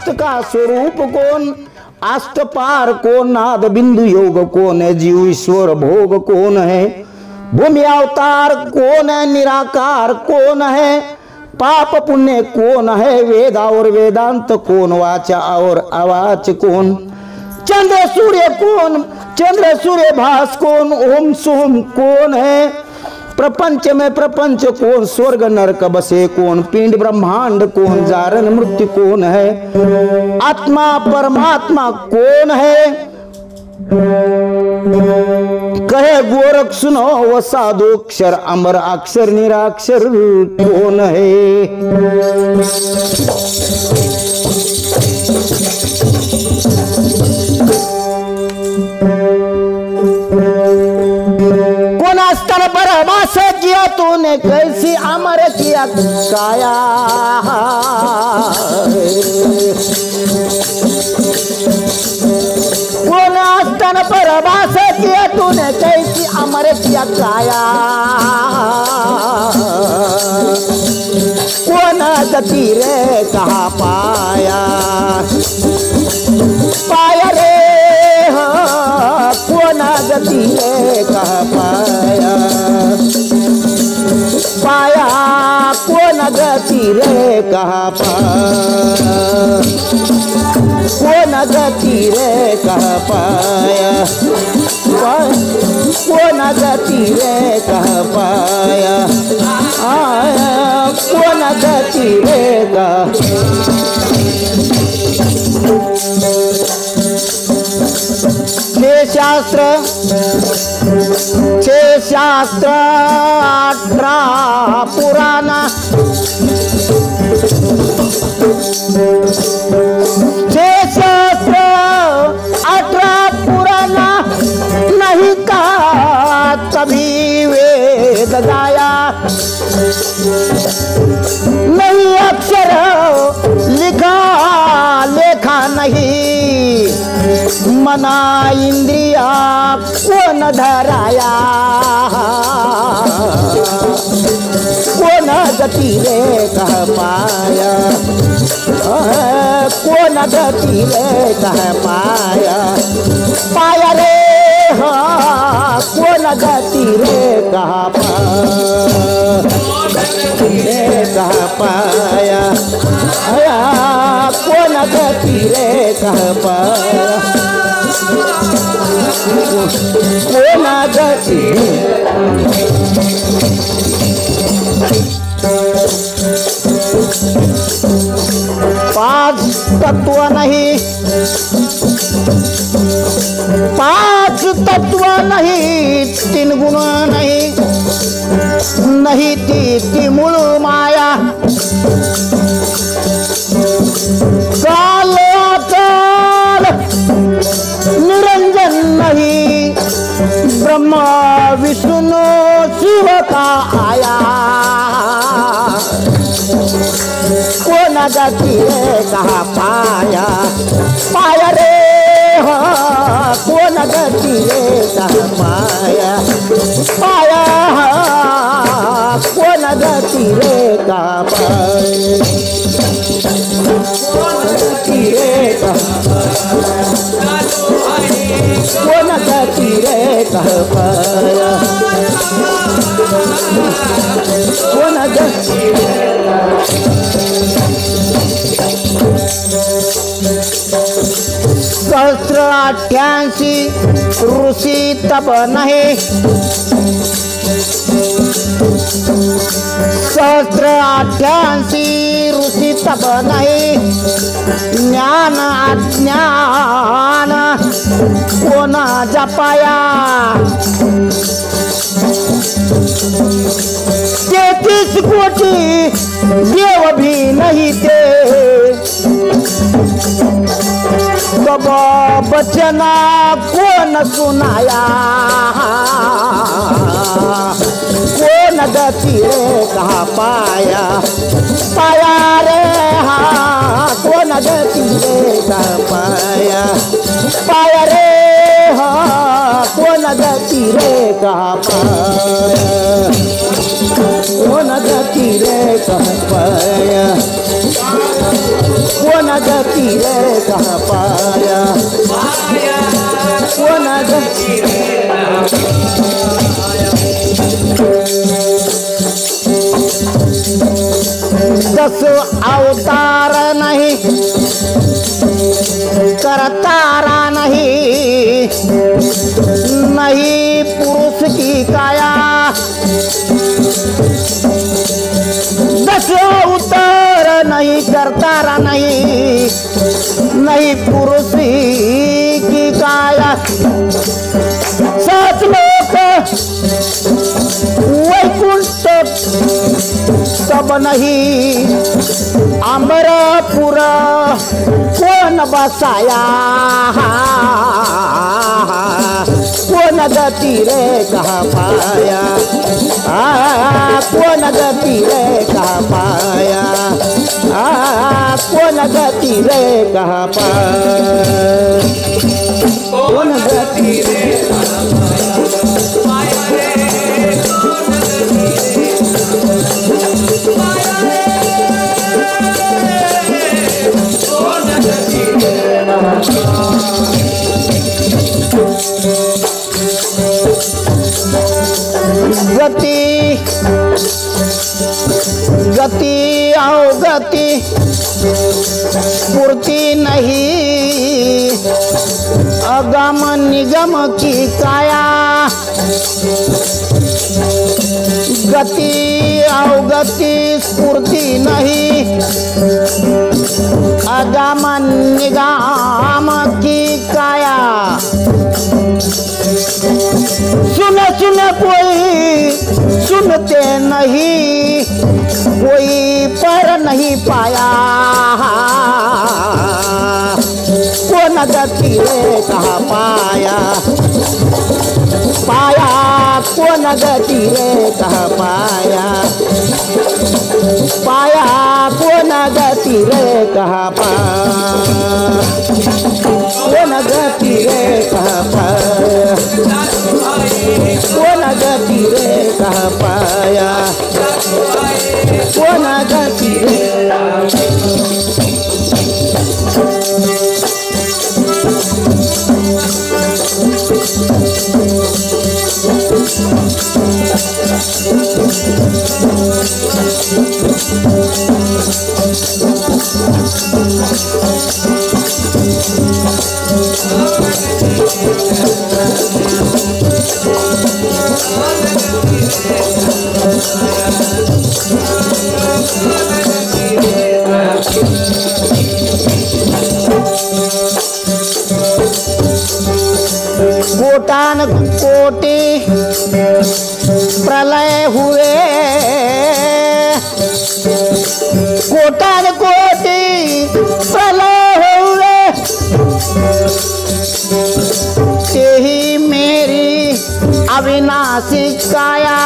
अष्ट का स्वरूप कौन, अष्ट पार कौन, नाद बिंदु योग कौन है, जीव ईश्वर भोग कौन है, भूमि अवतार कौन है, निराकार कौन है, पाप पुण्य कौन है, वेद और वेदांत कौन, वाचा और अवाच कौन, चंद्र सूर्य कौन, चंद्र सूर्य भास कौन, ओम सोम कौन है, प्रपंच में प्रपंच कौन, स्वर्ग नरक बसे कौन, पिंड ब्रह्मांड कौन, जारण मृत्यु कौन है, आत्मा परमात्मा कौन है, कहे गोरख सुनो वो साधु अक्षर अमर अक्षर निराक्षर कौन है। कौन स्तन पर वास किया तूने, कैसी अमर किया काया, कौन स्तन पर वास किया तूने, कैसी अमर किया काया, कौन गति रे कहाँ पाया, पाया रे कौन गति रे कहाँ पाया, पाया कौन गति रे कहाँ पाया, कौन गति रे कहाँ पाया, कौन गति रे कहाँ पाया, कौन गति रे कहाँ। शास्त्र छे शास्त्र 18 पुराना, छे शास्त्र 18 पुराना, नहीं कहा तभी वेद गाया, नहीं अक्षर लिखा लेखा नहीं, मना इंद्रिया कौन धराया, कौन गति रे कह पाया, कौन गति रे कह पाया, पाया रे हाँ कौन गति रे कह पाया, कह पाया, कौन गति रे कह पाया, कौन गति। पांच तत्व नहीं, पांच तत्व नहीं, तीन गुण नहीं, नहीं ती मूल माया, काल अकाल निरंजन नहीं, ब्रह्मा विष्णु शिव का आया, कौन गति रे कहाँ पाया, पाया रे हाँ कौन गति रे कहाँ पाया, पाया कौन गति रे कहाँ पाया, कौन गति रे कहाँ कौन गति रे कहाँ पाया, कौन गति सहस्त्र 88 ऋषि तब नहीं, सहस्त्र 88 ऋषि तब नहीं, ज्ञान अज्ञान कौन जपाया, 33 कोटि देव भी नहीं थे, कब बचना कौन सुनाया, कौन गति रे कहाँ पाया, पाया रे हाँ कौन गति रे कहाँ पाया, पाया रे हाँ कौन गति रे कहाँ पाया, कौन गति रे कहाँ पाया, कौन गति रे कहाँ पाया, कौन गति रे दस अवतार नहीं करतारा नहीं, नहीं पुरुष की काया, दस अवतार नहीं करतारा नहीं, नहीं पुरुष की काया, सात लोक वैकुंठ सब नहीं, अमरपुर कौन बसाया, कौन गति रे कहाँ पाया, कौन गति रे कहाँ पाया, कौन गति रे कहाँ पाया, कौन गति रे कहाँ पाया रे, गति गति आओ गति पूर्ति नहीं, अगम निगम की काया, गति आओ गति स्फूर्ति नहीं, अगम निगम की काया, सुन सुन कोई सुनते नहीं, कोई पर नहीं पाया, कौन गति रे कहाँ पाया, पाया कौन गति रे कहाँ पाया, पाया कौन गति रे कहाँ पाया, कौन गति रे कहाँ पाया, कौन गति रे कहाँ पाया, कौन गति रे कोटान कोटि प्रलय हुए, कोटान कोटि प्रलय हुए, तेही मेरी अविनाशी काया,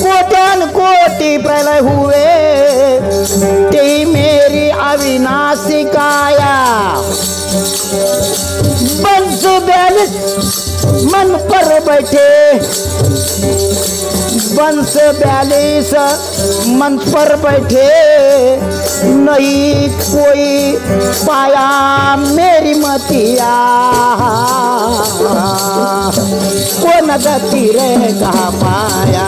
कोटान कोटि प्रलय हुए, तेही मेरी अविनाशी काया, बंस बैलिस मन पर बैठे, बंस बैलिस मन पर बैठे, नहीं कोई पाया मेरी मतिया, कौन गति रे कहाँ पाया,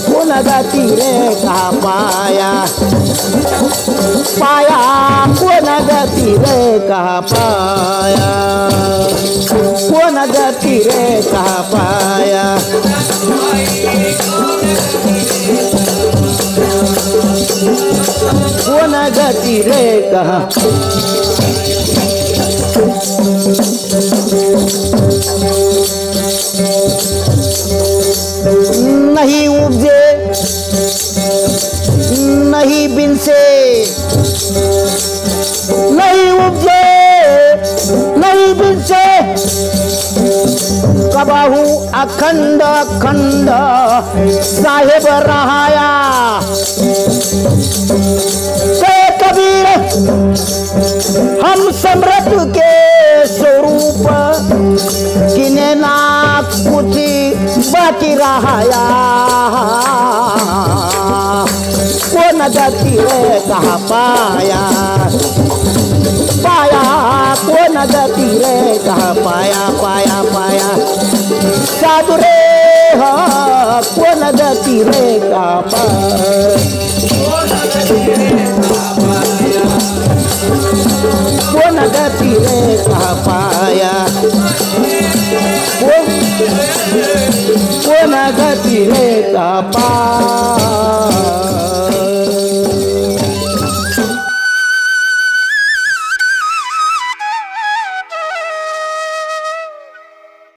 कौन गति रे कहाँ पाया, पाया कौन गति रे कहाँ पाया, कौन गति रे कहाँ पाया, कौन गति रे कहाँ, नहीं उपजे नहीं बिन से, नहीं उपजे नहीं बिन से, कबाहू अखंड अखंड साहेब रहाया, कबीर समृत के स्वरूप किने ना कुछ बाकी रहाया कौन गति रे कहा पाया पाया कौन गति रे कहा पाया पाया पाया साधु रे कौन गति रे कहा पाया कौन गति रे कहा पाया कौन गति रे कहा पाया